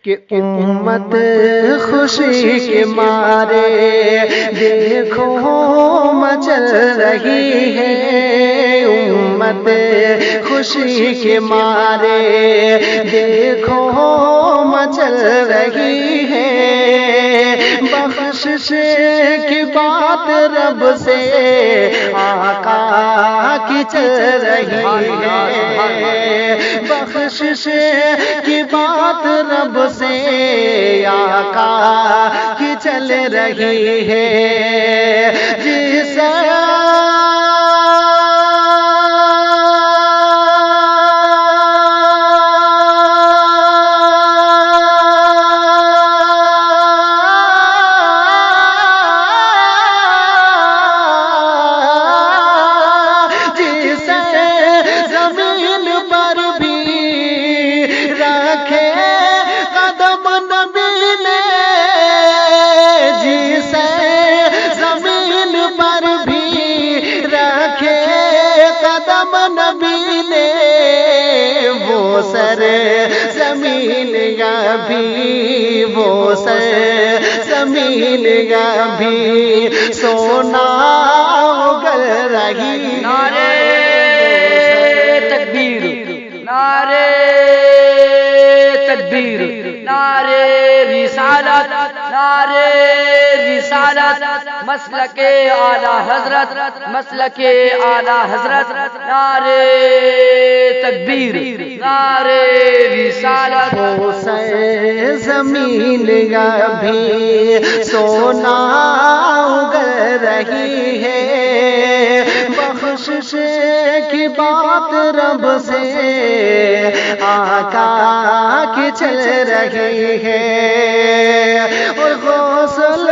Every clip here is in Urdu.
کہ امت خوشی کے مارے دیکھو مچل رہی ہے، امت خوشی کے مارے دیکھو مچل رہی ہے، بخشش کی بات رب سے آقا کی چل رہی ہے، بخشش کی بات رب سے آقا کی چل رہی ہے، جس سر زمین یا بھی وہ سر زمین یا بھی سونا اگل رہی، نعرے تکبیر، نعرے تکبیر، نعرے رسالت، نعرے رسالت، مسلک اعلی حضرت، مسلک اعلی حضرت، نعرے تکبیر، نعرے رسالت، وہ سر زمین یا بھی سونا اگل رہی ہے، بخشش کی بات رب سے آقا کی چل رہی ہے، اور غسل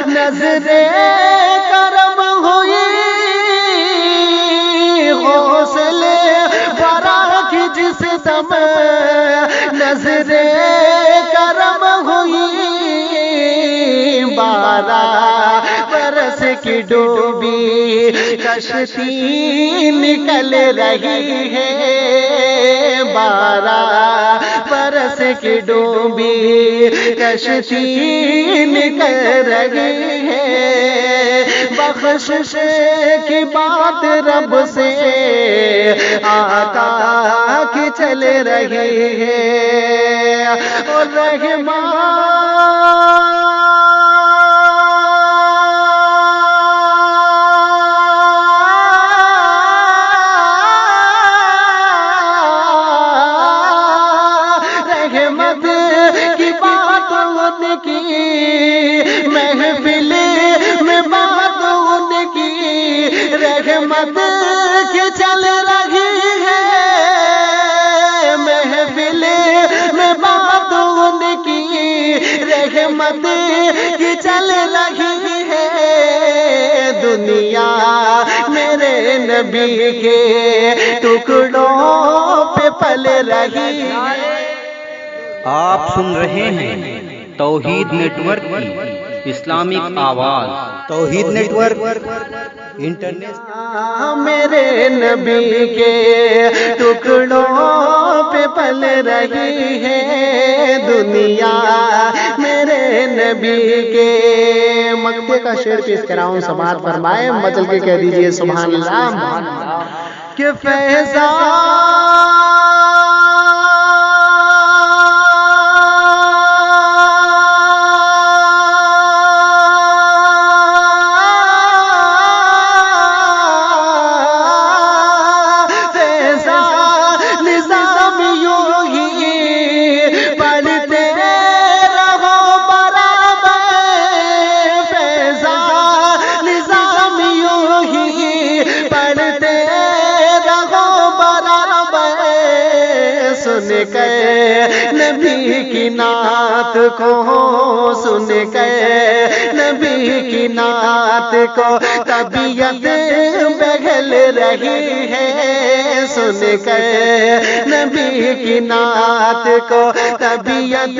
نظرِ کرم ہوئی، غسل ورا کی جس دم نظرِ کرم ہوئی، 12 برس کی ڈوبی کشتی نکل رہی ہے، 12 برس کی ڈوبی کشتی نکل رہی ہے، بخشش کی بات رب سے آقا کی چل رہی ہے، اور رحمت کی بات ان کی محفل میں، بات ان کی رحمت کی چل رہی ہے، محفل میں بات ان کی رحمت کی چل رہی ہے، دنیا میرے نبی کے ٹکڑوں پہ پل رہی ہے۔ آپ سن رہے ہیں توحید نیٹ ورک کی اسلامک آواز، توحید نیٹ ورک انٹرنیشنل، میرے نبی کے ٹکڑوں پہ پل رہی ہے دنیا، میرے نبی کے مکتے کا شعر پیش کراؤں، سماعت فرمائے، مچل کے کہہ دیجئے سبحان اللہ، کہ فیضان سن کر نبی کی نعت کو، سن کر نبی کی نعت کو طبیعت بہل رہی ہے، سن کر نبی کی نعت کو طبیعت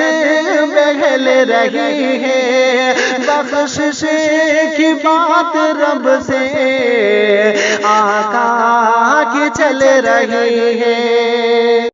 بہل رہی ہے، بخشش کی بات رب سے آقا کی چل رہی ہے۔